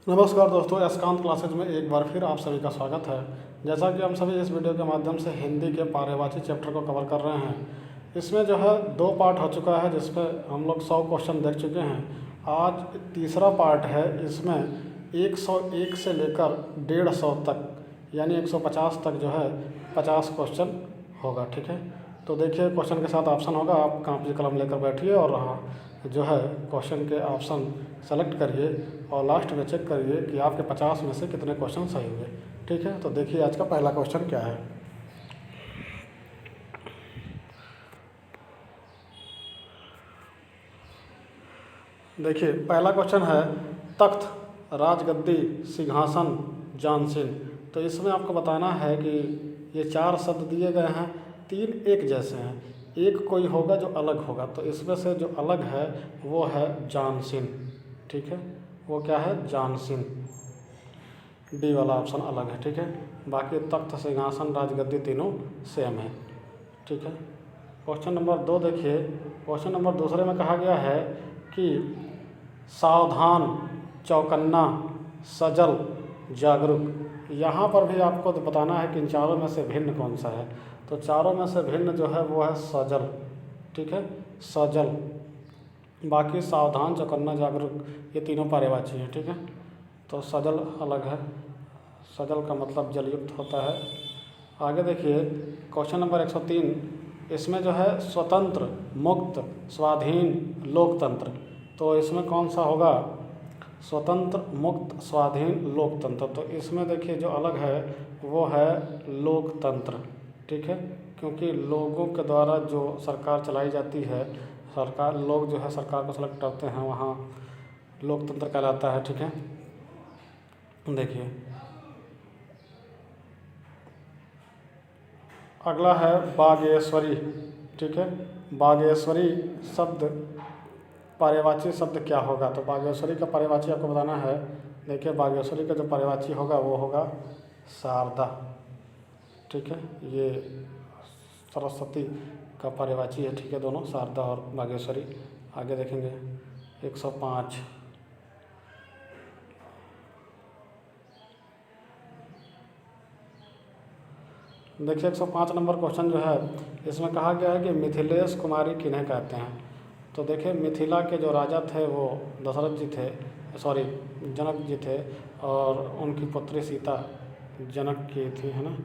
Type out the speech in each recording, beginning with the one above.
नमस्कार दोस्तों, यशकांत क्लासेज में एक बार फिर आप सभी का स्वागत है। जैसा कि हम सभी इस वीडियो के माध्यम से हिंदी के पारेवाची चैप्टर को कवर कर रहे हैं। इसमें जो है 2 पार्ट हो चुका है, जिसपे हम लोग 100 क्वेश्चन देख चुके हैं। आज तीसरा पार्ट है। इसमें 101 से लेकर 150 तक यानी 150 तक जो है 50 क्वेश्चन होगा। ठीक है, तो देखिए क्वेश्चन के साथ ऑप्शन होगा। आप कापी कलम लेकर बैठिए और जो है क्वेश्चन के ऑप्शन सेलेक्ट करिए और लास्ट में चेक करिए कि आपके 50 में से कितने क्वेश्चन सही हुए। ठीक है, तो देखिए आज का पहला क्वेश्चन क्या है। देखिए पहला क्वेश्चन है, तख्त, राजगद्दी, सिंहासन, जानशीन। तो इसमें आपको बताना है कि ये 4 शब्द दिए गए हैं, 3 एक जैसे हैं, एक कोई होगा जो अलग होगा। तो इसमें से जो अलग है वो है जानशीन। ठीक है, वो क्या है? जानशीन। डी वाला ऑप्शन अलग है। ठीक है, बाकी तख्त, सिंहासन, राजगद्दी तीनों सेम है। ठीक है, क्वेश्चन नंबर 2 देखिए। क्वेश्चन नंबर दूसरे में कहा गया है कि सावधान, चौकन्ना, सजल, जागरूक। यहाँ पर भी आपको तो बताना है कि इन चारों में से भिन्न कौन सा है। तो चारों में से भिन्न जो है वो है सजल। ठीक है, सजल। बाकी सावधान, चौकन्ना, जागरूक ये तीनों पर्यायवाची हैं। ठीक है, तो सजल अलग है। सजल का मतलब जलयुक्त होता है। आगे देखिए क्वेश्चन नंबर 103। इसमें जो है स्वतंत्र, मुक्त, स्वाधीन, लोकतंत्र। तो इसमें कौन सा होगा? स्वतंत्र, मुक्त, स्वाधीन, लोकतंत्र। तो इसमें देखिए जो अलग है वो है लोकतंत्र। ठीक है, क्योंकि लोगों के द्वारा जो सरकार चलाई जाती है, सरकार, लोग जो है सरकार को सेलेक्ट करते हैं, वहाँ लोकतंत्र कहलाता है। ठीक है, देखिए अगला है बागेश्वरी। ठीक है, बागेश्वरी शब्द पर्यायवाची शब्द क्या होगा? तो बागेश्वरी का पर्यायवाची आपको बताना है। देखिए बागेश्वरी का जो पर्यायवाची होगा वो होगा शारदा। ठीक है, ये सरस्वती का पर्यायवाची है। ठीक है, दोनों शारदा और बागेश्वरी। आगे देखेंगे 105। देखिए 105 नंबर क्वेश्चन जो है, इसमें कहा गया है कि मिथिलेश कुमारी किन्हें कहते हैं। तो देखिए मिथिला के जो राजा थे वो दशरथ जी थे, सॉरी जनक जी थे, और उनकी पुत्री सीता जनक की थी, है ना।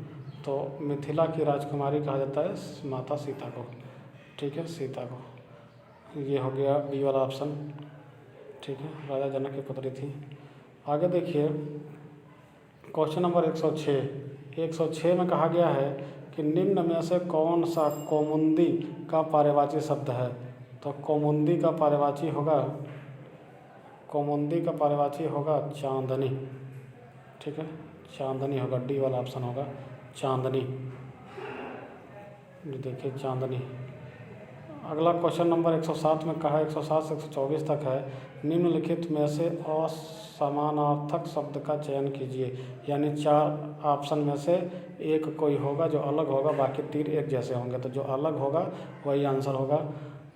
तो मिथिला की राजकुमारी कहा जाता है माता सीता को। ठीक है, सीता को। ये हो गया बी वाला ऑप्शन। ठीक है, राजा जनक की पुत्री थी। आगे देखिए क्वेश्चन नंबर 106। 106 में कहा गया है कि निम्न में से कौन सा कौमुदी का पर्यायवाची शब्द है। तो कौमुदी का पर्यायवाची होगा, कौमुदी का पर्यायवाची होगा चांदनी। ठीक है, चांदनी होगा। डी वाला ऑप्शन होगा चांदनी। देखिए चांदनी। अगला क्वेश्चन नंबर 107 में कहा, 107 से 124 तक है, निम्नलिखित में से असमानार्थक शब्द का चयन कीजिए। यानी 4 ऑप्शन में से एक कोई होगा जो अलग होगा, बाकी 3 एक जैसे होंगे। तो जो अलग होगा वही आंसर होगा।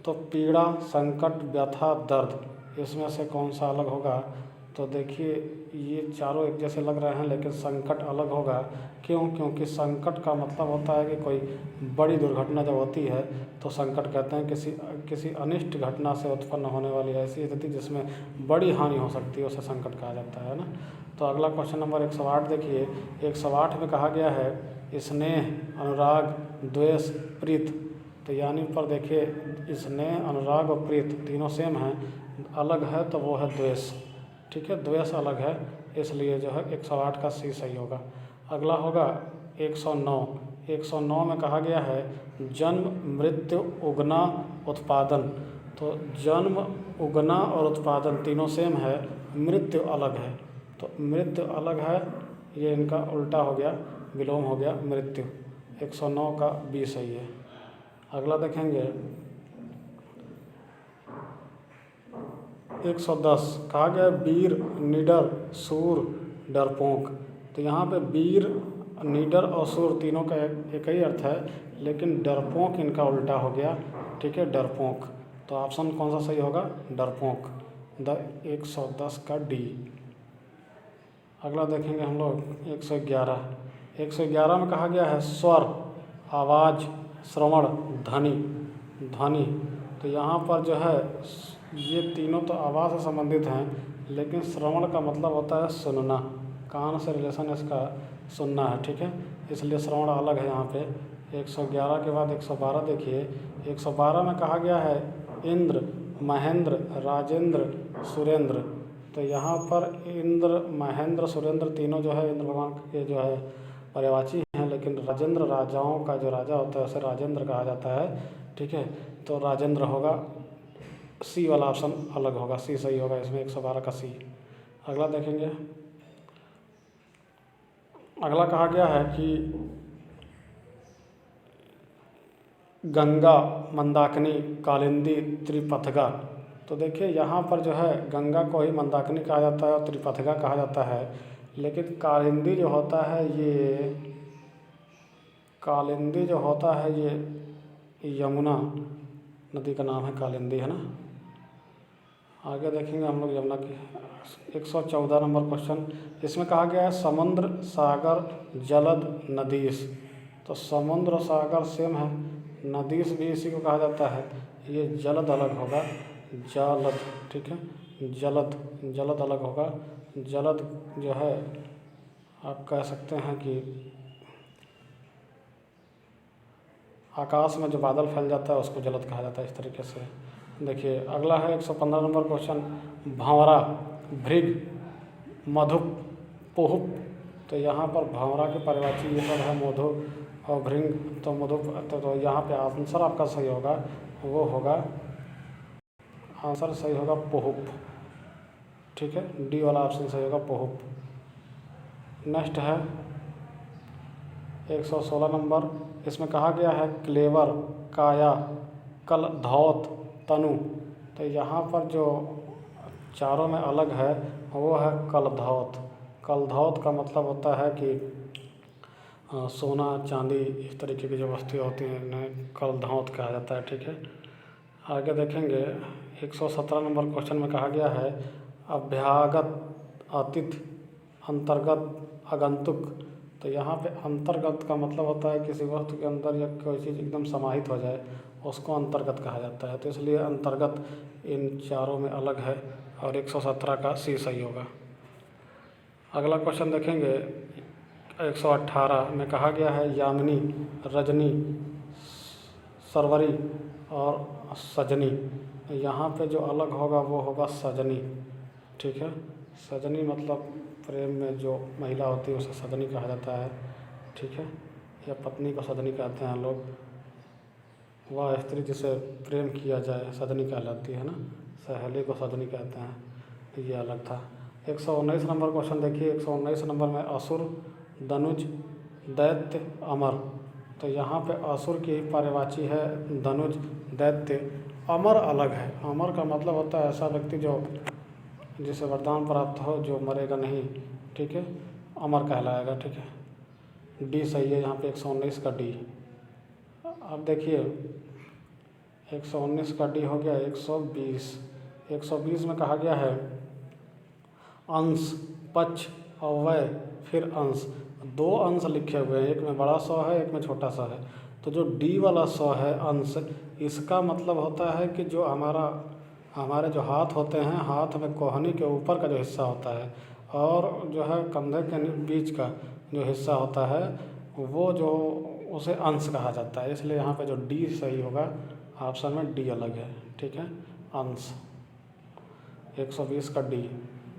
तो पीड़ा, संकट, व्यथा, दर्द, इसमें से कौन सा अलग होगा? तो देखिए ये चारों एक जैसे लग रहे हैं, लेकिन संकट अलग होगा। क्यों? क्योंकि संकट का मतलब होता है कि कोई बड़ी दुर्घटना जब होती है तो संकट कहते हैं किसी अनिष्ट घटना से उत्पन्न होने वाली ऐसी स्थिति जिसमें बड़ी हानि हो सकती है, उसे संकट कहा जाता है ना। तो अगला क्वेश्चन नंबर 108 देखिए। 108 में कहा गया है स्नेह, अनुराग, द्वेष, प्रीत। तो यानी पर देखिए स्नेह, अनुराग और प्रीत तीनों सेम हैं, अलग है तो वो है द्वेष। ठीक है, द्वेष अलग है, इसलिए जो है 108 का सी सही होगा। अगला होगा 109। 109 में कहा गया है जन्म, मृत्यु, उगना, उत्पादन। तो जन्म, उगना और उत्पादन तीनों सेम है, मृत्यु अलग है। तो मृत्यु अलग है, ये इनका उल्टा हो गया, विलोम हो गया मृत्यु। 109 का बी सही है। अगला देखेंगे 110। कहा गया वीर, निडर, सूर, डरपोक। तो यहाँ पे वीर, निडर और सूर तीनों का एक ही अर्थ है, लेकिन डरपोक इनका उल्टा हो गया। ठीक है, डरपोक। तो ऑप्शन कौन सा सही होगा? डरपोक। 110 का डी। अगला देखेंगे हम लोग 111 में कहा गया है स्वर, आवाज़, श्रवण, ध्वनि। ध्वनि तो यहाँ पर जो है ये तीनों तो आवाज़ से संबंधित हैं, लेकिन श्रवण का मतलब होता है सुनना, कान से रिलेशन इसका सुनना है, ठीक है, इसलिए श्रवण अलग है यहाँ पे। 111 के बाद 112 देखिए। 112 में कहा गया है इंद्र, महेंद्र, राजेंद्र, सुरेंद्र। तो यहाँ पर इंद्र, महेंद्र, सुरेंद्र तीनों जो है इंद्र भगवान के जो है पर्यायवाची हैं, लेकिन राजेंद्र राजाओं का जो राजा होता है उसे राजेंद्र कहा जाता है, ठीक है। तो राजेंद्र होगा, सी वाला ऑप्शन अलग होगा, सी सही होगा इसमें, 112 का सी। अगला देखेंगे। अगला कहा गया है कि गंगा, मंदाकिनी, कालिंदी, त्रिपथगा। तो देखिए यहाँ पर जो है गंगा को ही मंदाकिनी कहा जाता है और त्रिपथगा कहा जाता है, लेकिन कालिंदी जो होता है ये यमुना नदी का नाम है, कालिंदी है ना। आगे देखेंगे हम लोग यमुना की 114 नंबर क्वेश्चन। इसमें कहा गया है समुद्र, सागर, जलद, नदीस। तो समुद्र और सागर सेम है, नदीस भी इसी को कहा जाता है, ये जलद अलग होगा, जलद, ठीक है, जलद अलग होगा। जलद जो है आप कह सकते हैं कि आकाश में जो बादल फैल जाता है उसको जलद कहा जाता है, इस तरीके से। देखिए अगला है 115 नंबर क्वेश्चन, भंवरा, भृग, मधुप, पोहुप। तो यहाँ पर भंवरा के पर्यायवाची ये सब है, मधु और भृंग, तो मधुप। तो यहाँ पे आंसर आपका सही होगा, वो होगा आंसर सही होगा पोहुप, ठीक है, डी वाला ऑप्शन सही होगा, पोहुप। नेक्स्ट है 116 नंबर। इसमें कहा गया है क्लेवर, काया, कल, धौत, तनु। तो यहाँ पर जो चारों में अलग है वो है कलधौत। कलधौत का मतलब होता है कि सोना, चांदी, इस तरीके की जो वस्तुएं होती हैं इन्हें कलधौत कहा जाता है, ठीक है। आगे देखेंगे 117 नंबर क्वेश्चन में कहा गया है अभ्यागत, अतिथि, अंतर्गत, आगंतुक। तो यहाँ पे अंतर्गत का मतलब होता है किसी वस्तु के अंदर या कोई चीज़ एकदम समाहित हो जाए उसको अंतर्गत कहा जाता है, तो इसलिए अंतर्गत इन चारों में अलग है और 117 का सी सही होगा। अगला क्वेश्चन देखेंगे 118 में कहा गया है यामिनी, रजनी, सरवरी और सजनी। यहाँ पे जो अलग होगा वो होगा सजनी, ठीक है। सजनी मतलब प्रेम में जो महिला होती है उसे सजनी कहा जाता है, ठीक है, या पत्नी को सजनी कहते हैं लोग। वह स्त्री जिसे प्रेम किया जाए सजनी कहलाती है ना, सहेली को सजनी कहते हैं, ये अलग था। 119 नंबर क्वेश्चन देखिए। 119 नंबर में असुर, धनुज, दैत्य, अमर। तो यहाँ पे असुर की ही पर्यायवाची है धनुज, दैत्य। अमर अलग है, अमर का मतलब होता है ऐसा व्यक्ति जो जिसे वरदान प्राप्त हो, जो मरेगा नहीं, ठीक है, अमर कहलाएगा, ठीक है, डी सही है यहाँ पे 119 का डी। अब देखिए 119 का डी हो गया 120। 120 में कहा गया है अंश, पक्ष, अव्यय, फिर अंश। दो अंश लिखे हुए हैं, एक में बड़ा 100 है, एक में छोटा 100 है। तो जो डी वाला 100 है अंश, इसका मतलब होता है कि जो हमारे जो हाथ होते हैं, हाथ में कोहनी के ऊपर का जो हिस्सा होता है और जो है कंधे के बीच का जो हिस्सा होता है वो जो उसे अंश कहा जाता है, इसलिए यहाँ पे जो डी सही होगा ऑप्शन में डी अलग है, ठीक है, अंश। 120 का डी।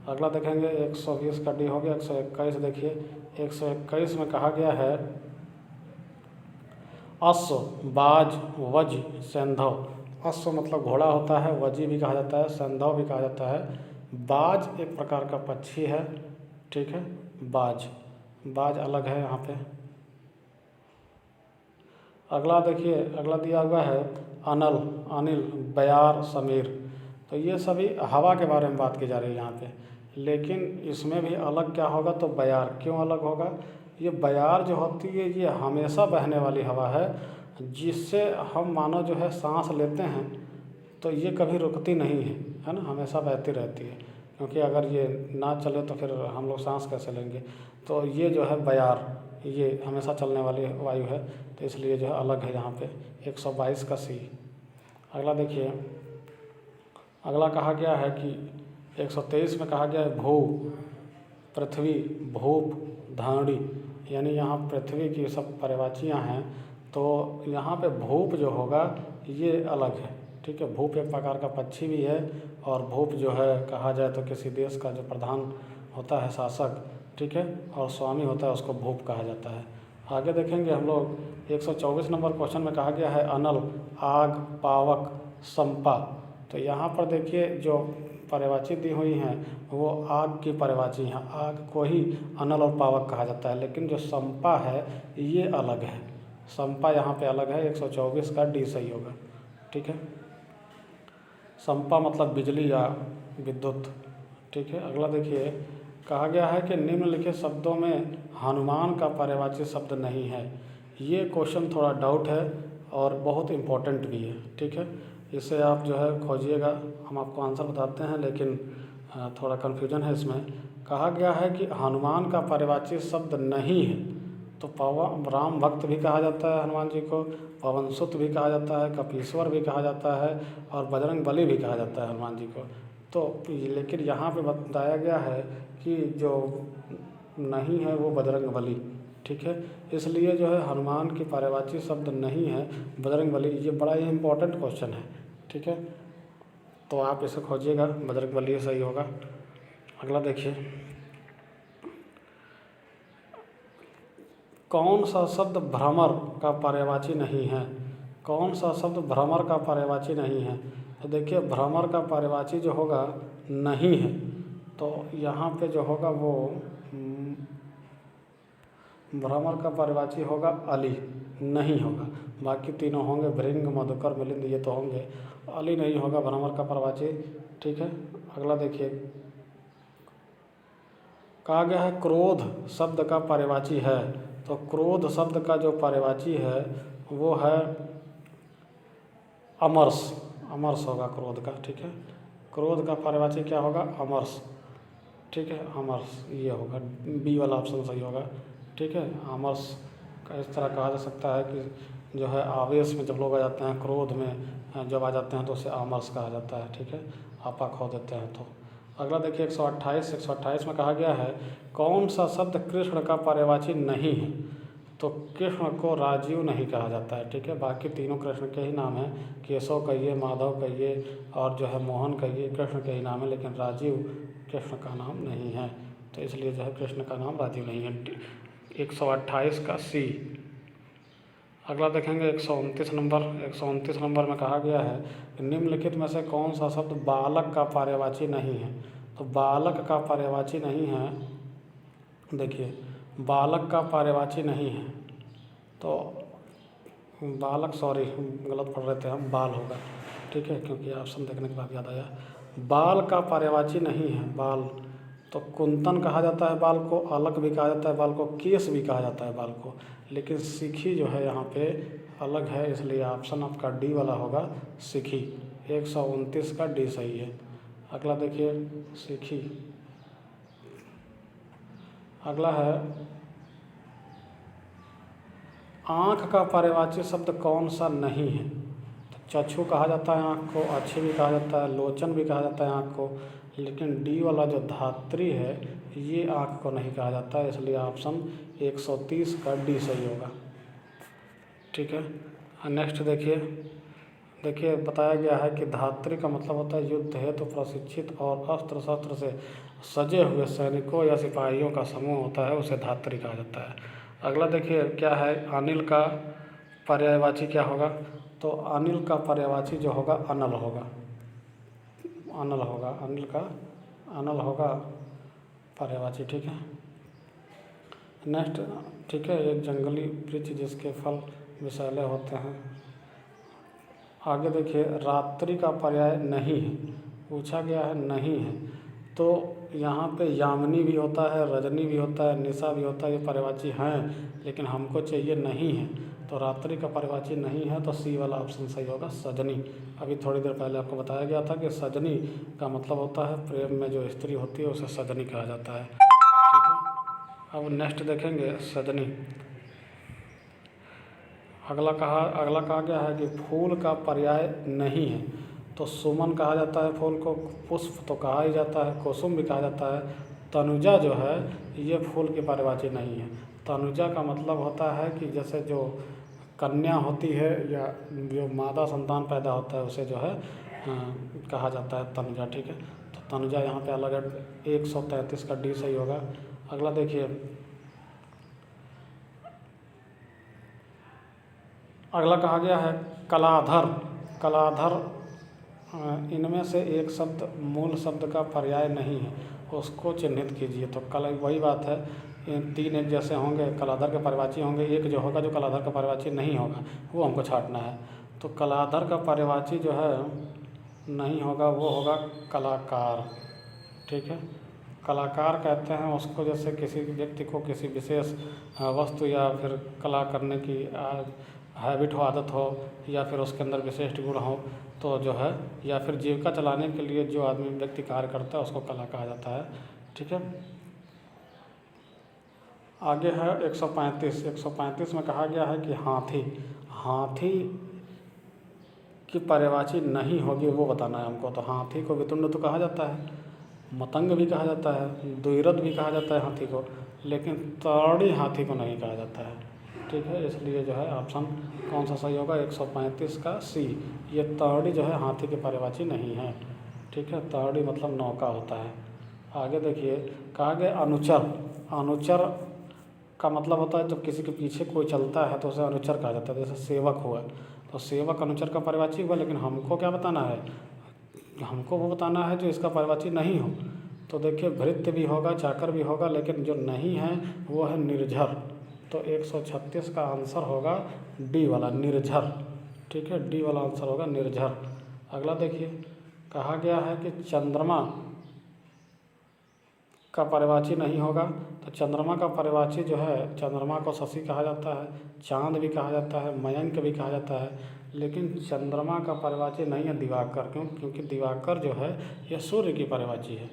अगला देखेंगे 120 का डी हो गया। 121 देखिए। 121 में कहा गया है अश्व, बाज, वज, सैंधव। अश्व मतलब घोड़ा होता है, वजी भी कहा जाता है, सैंधव भी कहा जाता है। बाज एक प्रकार का पक्षी है, ठीक है, बाज अलग है यहाँ पे। अगला देखिए, अगला दिया हुआ है अनल, अनिल, बयार, समीर। तो ये सभी हवा के बारे में बात की जा रही है यहाँ पे, लेकिन इसमें भी अलग क्या होगा तो बयार। क्यों अलग होगा? ये बयार जो होती है ये हमेशा बहने वाली हवा है, जिससे हम मानो जो है सांस लेते हैं तो ये कभी रुकती नहीं है, है ना, हमेशा बहती रहती है। क्योंकि अगर ये ना चले तो फिर हम लोग सांस कैसे लेंगे। तो ये जो है बयार, ये हमेशा चलने वाली वायु है, तो इसलिए जो है अलग है यहाँ पे 122 का सी। अगला देखिए, अगला कहा गया है कि 123 में कहा गया है भू, पृथ्वी, भूप, धारणी, यानी यहाँ पृथ्वी की सब पर्यायवाचियाँ हैं। तो यहाँ पे भूप जो होगा ये अलग है, ठीक है। भूप एक प्रकार का पक्षी भी है, और भूप जो है कहा जाए तो किसी देश का जो प्रधान होता है, शासक, ठीक है, और स्वामी होता है, उसको भूप कहा जाता है। आगे देखेंगे हम लोग 124 नंबर क्वेश्चन में कहा गया है अनल, आग, पावक, संपा। तो यहाँ पर देखिए जो पर्यायवाची दी हुई हैं वो आग की पर्यायवाची हैं, आग को ही अनल और पावक कहा जाता है। लेकिन जो संपा है ये अलग है, संपा यहाँ पे अलग है, 124 का डी सही होगा, ठीक है। संपा मतलब बिजली या विद्युत, ठीक है। अगला देखिए, कहा गया है कि निम्नलिखित शब्दों में हनुमान का पर्यायवाची शब्द नहीं है। ये क्वेश्चन थोड़ा डाउट है और बहुत इम्पोर्टेंट भी है, ठीक है। इसे आप जो है खोजिएगा, हम आपको आंसर बताते हैं, लेकिन थोड़ा कन्फ्यूजन है इसमें। कहा गया है कि हनुमान का पर्यायवाची शब्द नहीं है। तो पवन राम भक्त भी कहा जाता है हनुमान जी को, पवन सुत भी कहा जाता है, कपीश्वर भी कहा जाता है, और बजरंग बली भी कहा जाता है हनुमान जी को। तो लेकिन यहाँ पे बताया गया है कि जो नहीं है वो बजरंग बली, ठीक है। इसलिए जो है हनुमान की पर्यायवाची शब्द नहीं है बजरंग बली। ये बड़ा ही इम्पोर्टेंट क्वेश्चन है, ठीक है। तो आप इसे खोजिएगा, बजरंग बली सही होगा। अगला देखिए, कौन सा शब्द भ्रमर का पर्यायवाची नहीं है। कौन सा शब्द भ्रमर का पर्यायवाची नहीं है। तो देखिए भ्रमर का पर्यायवाची जो होगा नहीं है, तो यहाँ पे जो होगा वो भ्रमर का पर्यायवाची होगा अली, नहीं होगा। बाकी तीनों होंगे, भृंग, मधुकर, मिलिंद, ये तो होंगे। अली नहीं होगा भ्रमर का पर्यायवाची, ठीक है। अगला देखिए, कहा गया है क्रोध शब्द का पर्यायवाची है। तो क्रोध शब्द का जो पर्यायवाची है वो है अमरस, अमरस होगा क्रोध का, ठीक है। क्रोध का पर्यायवाची क्या होगा, अमरस, ठीक है, अमरस ये होगा, बी वाला ऑप्शन सही होगा, ठीक है। अमरस का इस तरह कहा जा सकता है कि जो है आवेश में जब लोग आ जाते हैं, क्रोध में जब आ जाते हैं तो उसे अमरस कहा जाता है, ठीक है, आपा खो देते हैं। तो अगला देखिए 128 में कहा गया है कौन सा शब्द कृष्ण का पर्यायवाची नहीं है। तो कृष्ण को राजीव नहीं कहा जाता है, ठीक है। बाकी तीनों कृष्ण के ही नाम हैं, केशव कहिए, माधव कहिए, और जो है मोहन कहिए, कृष्ण के ही नाम है, लेकिन राजीव कृष्ण का नाम नहीं है। तो इसलिए जो है कृष्ण का नाम राजीव नहीं है, 128 का सी। अगला देखेंगे 129 नंबर। 129 नंबर में कहा गया है निम्नलिखित में से कौन सा शब्द बालक का पर्यायवाची नहीं है। तो बालक का पर्यायवाची नहीं है, देखिए बालक का पर्यायवाची नहीं है, तो बालक, सॉरी गलत पढ़ रहे थे हम, बाल होगा, ठीक है, क्योंकि ऑप्शन देखने के बाद याद आया। बाल का पर्यायवाची नहीं है, बाल। तो कुंतन कहा जाता है बाल को, अलग भी कहा जाता है बाल को, केस भी कहा जाता है बाल को, लेकिन सिखी जो है यहाँ पे अलग है, इसलिए ऑप्शन आपका डी वाला होगा, सिखी। 129 का डी सही है। अगला देखिए सिखी। अगला है आँख का पर्यायवाची शब्द कौन सा नहीं है। तो चक्षु कहा जाता है आँख को, अच्छी भी कहा जाता है, लोचन भी कहा जाता है आँख को, लेकिन डी वाला जो धात्री है ये आँख को नहीं कहा जाता है, इसलिए ऑप्शन 130 का डी सही होगा, ठीक है। नेक्स्ट देखिए बताया गया है कि धात्री का मतलब होता है युद्ध हेतु प्रशिक्षित और अस्त्र शस्त्र से सजे हुए सैनिकों या सिपाहियों का समूह होता है, उसे धात्री कहा जाता है। अगला देखिए क्या है, अनिल का पर्यायवाची क्या होगा। तो अनिल का पर्यायवाची जो होगा अनल होगा, अनल होगा, अनिल का अनल होगा पर्यायवाची, ठीक है। नेक्स्ट, ठीक है, एक जंगली वृक्ष जिसके फल विषैले होते हैं। आगे देखिए रात्रि का पर्याय नहीं है, पूछा गया है नहीं है, तो यहाँ पे यामिनी भी होता है, रजनी भी होता है, निशा भी होता है, ये पर्यायवाची हैं, लेकिन हमको चाहिए नहीं है। तो रात्रि का पर्यायवाची नहीं है, तो सी वाला ऑप्शन सही होगा, सजनी। अभी थोड़ी देर पहले आपको बताया गया था कि सजनी का मतलब होता है प्रेम में जो स्त्री होती है उसे सजनी कहा जाता है, ठीक है। अब नेक्स्ट देखेंगे सजनी। अगला कहा गया है कि फूल का पर्याय नहीं है, तो सुमन कहा जाता है फूल को, पुष्प तो कहा ही जाता है, कुसुम भी कहा जाता है। तनुजा जो है ये फूल की पर्यायवाची नहीं है। तनुजा का मतलब होता है कि जैसे जो कन्या होती है या जो मादा संतान पैदा होता है उसे जो है कहा जाता है तनुजा, ठीक है। तो तनुजा यहाँ पे अलग है, 133 का डी सही होगा। अगला देखिए, अगला कहा गया है कलाधर। कलाधर इनमें से एक शब्द मूल शब्द का पर्याय नहीं है, उसको चिन्हित कीजिए। तो कल वही बात है, इन तीन एक जैसे होंगे, कलाधर के पर्यायवाची होंगे, एक जो होगा जो कलाधर का पर्यायवाची नहीं होगा वो हमको छांटना है। तो कलाधर का पर्यायवाची जो है नहीं होगा, वो होगा कलाकार, ठीक है। कलाकार कहते हैं उसको जैसे किसी व्यक्ति को किसी विशेष वस्तु या फिर कला करने की हैबिट हो, आदत हो, या फिर उसके अंदर विशिष्ट गुण हो, तो जो है या फिर जीविका चलाने के लिए जो आदमी व्यक्ति कार्य करता है उसको कला कहा जाता है, ठीक है। आगे है 135। 135 में कहा गया है कि हाथी। हाथी की पर्यायवाची नहीं होगी वो बताना है हमको। तो हाथी को वितुंड तो कहा जाता है, मतंग भी कहा जाता है, द्विरथ भी कहा जाता है हाथी को, लेकिन तरणी हाथी को नहीं कहा जाता है, ठीक है। इसलिए जो है ऑप्शन कौन सा सही होगा, 135 का सी। ये तरणी जो है हाथी की पर्यायवाची नहीं है, ठीक है। तरणी मतलब नौका होता है। आगे देखिए, कहा गया अनुचर। अनुचर का मतलब होता है जब किसी के पीछे कोई चलता है तो उसे अनुचर कहा जाता है। जैसे सेवक हुआ, तो सेवक अनुचर का पर्यायवाची हुआ, लेकिन हमको क्या बताना है, हमको वो बताना है जो इसका पर्यायवाची नहीं हो। तो देखिए भृत्य भी होगा, चाकर भी होगा, लेकिन जो नहीं है वो है निर्झर। तो 136 का आंसर होगा डी वाला, निर्झर, ठीक है। डी वाला आंसर होगा निर्झर। अगला देखिए, कहा गया है कि चंद्रमा का पर्यायवाची नहीं होगा। तो चंद्रमा का पर्यायवाची जो है, चंद्रमा को शशि कहा जाता है, चांद भी कहा जाता है, मयंक भी कहा जाता है, लेकिन चंद्रमा का पर्यायवाची नहीं है दिवाकर। क्यों? क्योंकि दिवाकर जो है यह सूर्य की पर्यायवाची है,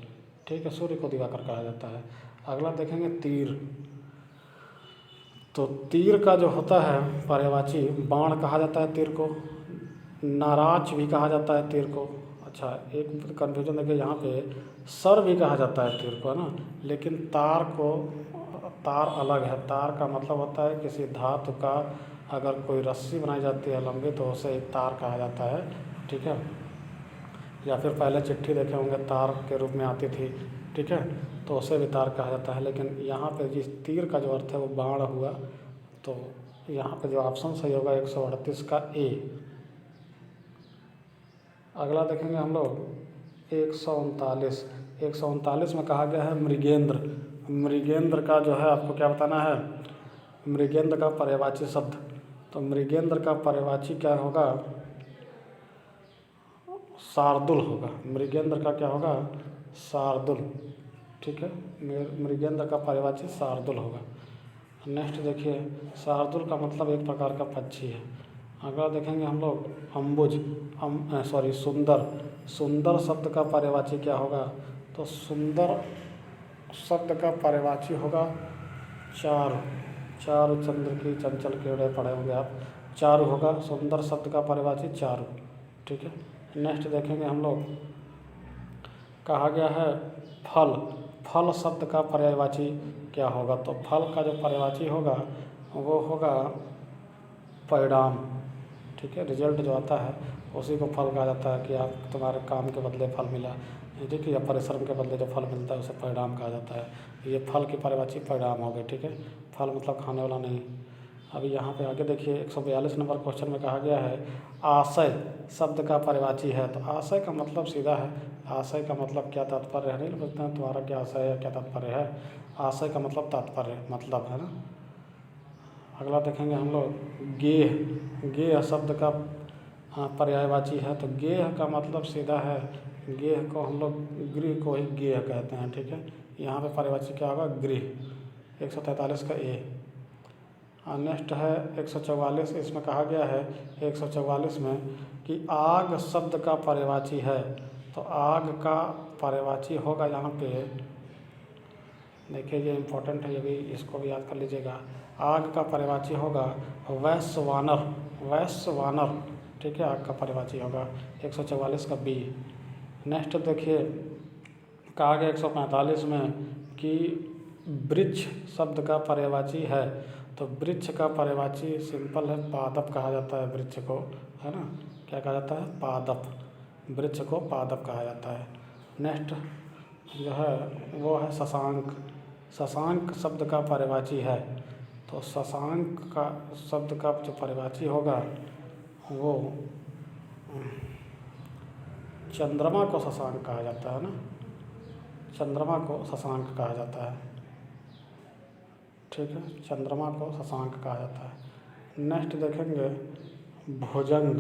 ठीक है। सूर्य को दिवाकर कहा जाता है। अगला देखेंगे तीर। तो तीर का जो होता है पर्यायवाची, बाण कहा जाता है तीर को, नाराज भी कहा जाता है तीर को। अच्छा, एक कन्फ्यूजन देखिए यहाँ पे, सर भी कहा जाता है तीर को, है ना, लेकिन तार अलग है। तार का मतलब होता है किसी धातु का अगर कोई रस्सी बनाई जाती है लंबी तो उसे एक तार कहा जाता है, ठीक है। या फिर पहले चिट्ठी देखे होंगे तार के रूप में आती थी, ठीक है, तो उसे भी तार कहा जाता है। लेकिन यहाँ पे जिस तीर का जो अर्थ है वो बाण हुआ। तो यहाँ पे जो ऑप्शन सही होगा 138 का ए। अगला देखेंगे हम लोग 139। 139 में कहा गया है मृगेंद्र। मृगेंद्र का जो है आपको क्या बताना है, मृगेंद्र का पर्यायवाची शब्द। तो मृगेंद्र का पर्यायवाची क्या होगा, शार्दुल होगा। मृगेंद्र का क्या होगा, शार्दुल, ठीक है। मृगेंद्र का पर्यायवाची शार्दुल होगा। नेक्स्ट देखिए, शार्दुल का मतलब एक प्रकार का पक्षी है। अगला देखेंगे हम लोग अम्बुज, सुंदर। सुंदर शब्द का पर्यायवाची क्या होगा, तो सुंदर शब्द का पर्यायवाची होगा चारु। चारु चंद्र की चंचल किरणें पढ़े होंगे आप, चारु होगा सुंदर शब्द का पर्यायवाची चारु, ठीक है। नेक्स्ट देखेंगे हम लोग, कहा गया है फल। फल शब्द का पर्यायवाची क्या होगा, तो फल का जो पर्यायवाची होगा वो होगा परिणाम, ठीक है। रिजल्ट जो आता है उसी को फल कहा जाता है कि आप तुम्हारे काम के बदले फल मिला, ठीक है, या परिश्रम के बदले जो फल मिलता है उसे परिणाम कहा जाता है। ये फल की पर्यायवाची परिणाम हो गए, ठीक है। फल मतलब खाने वाला नहीं। अभी यहाँ पे आगे देखिए 142 नंबर क्वेश्चन में कहा गया है आशय शब्द का पर्यायवाची है। तो आशय का मतलब सीधा है, आशय का मतलब क्या तात्पर्य है, नहीं पूछते हैं तुम्हारा क्या आशय है, क्या तात्पर्य है। आशय का मतलब तात्पर्य, मतलब है ना। अगला देखेंगे हम लोग गेह। गेह शब्द का पर्यायवाची है। तो गेह का मतलब सीधा है, गेह को हम लोग गृह को ही गेह कहते हैं, ठीक है। यहाँ पे पर्यायवाची क्या होगा, गृह। 143 का ए। नेक्स्ट है 144। इसमें कहा गया है 144 में कि आग शब्द का पर्यायवाची है। तो आग का पर्यायवाची होगा यहाँ पे, देखिए ये इम्पोर्टेंट है, ये भी, इसको भी याद कर लीजिएगा। आग का पर्यायवाची होगा वैश्वानर, वैश्वानर, ठीक है, आग का पर्यायवाची होगा 144 का बी। नेक्स्ट देखिए कहा गया 145 में कि वृक्ष शब्द का पर्यायवाची है। तो वृक्ष का पर्यायवाची सिंपल है, पादप कहा जाता है वृक्ष को, है ना, क्या कहा जाता है, पादप, वृक्ष को पादप कहा जाता है। नेक्स्ट जो है वो है शशांक, शशांक शब्द का पर्यायवाची है। तो शशांक का शब्द का जो पर्यायवाची होगा वो चंद्रमा को शशांक कहा जाता है ना, चंद्रमा को शशांक कहा जाता है, ठीक है, चंद्रमा को शशांक कहा जाता है। नेक्स्ट देखेंगे भुजंग,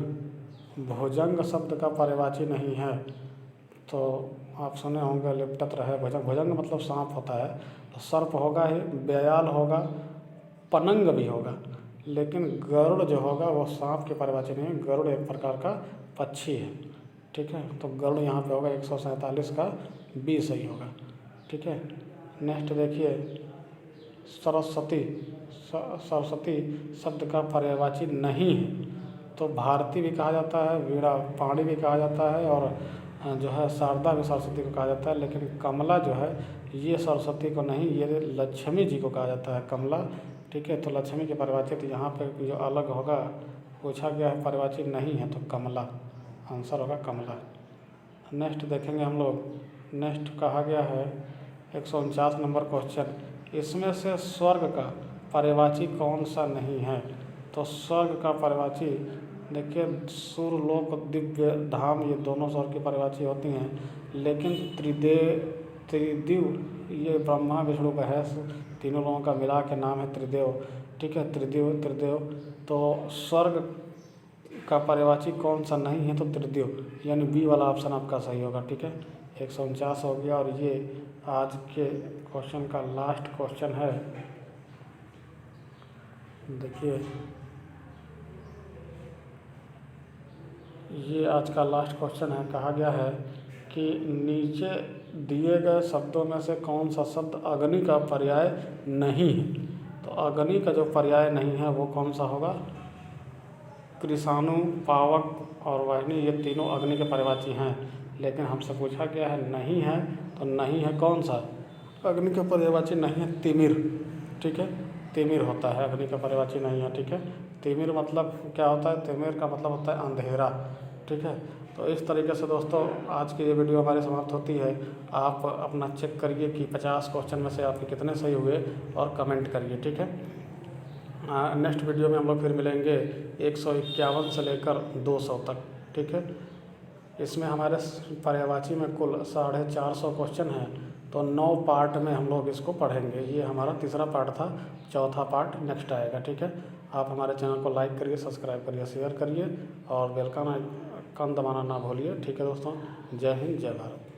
भुजंग शब्द का पर्यायवाची नहीं है। तो आप सुने होंगे लिपटत रहे भुजंग, भुजंग मतलब सांप होता है। तो सर्प होगा ही, ब्याल होगा, पनंग भी होगा, लेकिन गरुड़ जो होगा वो सांप के पर्यायवाची नहीं है, गरुड़ एक प्रकार का पक्षी है, ठीक है। तो गरुड़ यहाँ पे होगा 147 का बी सही होगा, ठीक है। नेक्स्ट देखिए सरस्वती, सरस्वती शब्द का पर्यायवाची नहीं है। तो भारती भी कहा जाता है, वीणा पाणी भी कहा जाता है, और जो है शारदा भी सरस्वती को कहा जाता है, लेकिन कमला जो है ये सरस्वती को नहीं, ये लक्ष्मी जी को कहा जाता है, कमला, ठीक है। तो लक्ष्मी के पर्यायवाची, तो यहाँ पे जो अलग होगा पूछा गया है पर्यायवाची नहीं है, तो कमला, आंसर होगा कमला। नेक्स्ट देखेंगे हम लोग, नेक्स्ट कहा गया है 149 नंबर क्वेश्चन, इसमें से स्वर्ग का पर्यायवाची कौन सा नहीं है। तो स्वर्ग का पर्यायवाची देखिए सूर्यलोक, दिव्य धाम, ये दोनों स्वर्ग की पर्यायवाची होती हैं, लेकिन त्रिदेव ये ब्रह्मा विष्णु महेश तीनों लोगों का मिला के नाम है त्रिदेव, ठीक है, त्रिदेव, त्रिदेव। तो स्वर्ग का पर्यायवाची कौन सा नहीं है, तो त्रिदेव, यानी बी वाला ऑप्शन आपका सही होगा, ठीक है। 149 हो गया। और ये आज के क्वेश्चन का लास्ट क्वेश्चन है, देखिए ये आज का लास्ट क्वेश्चन है। कहा गया है कि नीचे दिए गए शब्दों में से कौन सा शब्द अग्नि का पर्याय नहीं है। तो अग्नि का जो पर्याय नहीं है वो कौन सा होगा, कृषाणु, पावक और वाहिनी, ये तीनों अग्नि के पर्यायवाची हैं, लेकिन हमसे पूछा गया है नहीं है। तो नहीं है कौन सा, अग्नि का पर्यायवाची नहीं है तिमिर, ठीक है, तिमिर होता है, अग्नि का पर्यायवाची नहीं है, ठीक है। तिमिर मतलब क्या होता है, तिमिर का मतलब होता है अंधेरा, ठीक है। तो इस तरीके से दोस्तों आज की ये वीडियो हमारी समाप्त होती है। आप अपना चेक करिए कि 50 क्वेश्चन में से आपके कितने सही हुए और कमेंट करिए, ठीक है। नेक्स्ट वीडियो में हम लोग फिर मिलेंगे 151 से लेकर 200 तक, ठीक है। इसमें हमारे पर्यायवाची में कुल 450 क्वेश्चन हैं, तो 9 पार्ट में हम लोग इसको पढ़ेंगे। ये हमारा तीसरा पार्ट था, चौथा पार्ट नेक्स्ट आएगा, ठीक है। आप हमारे चैनल को लाइक करिए, सब्सक्राइब करिए, शेयर करिए और बेल का आइकन दबाना ना भूलिए, ठीक है दोस्तों। जय हिंद, जय भारत।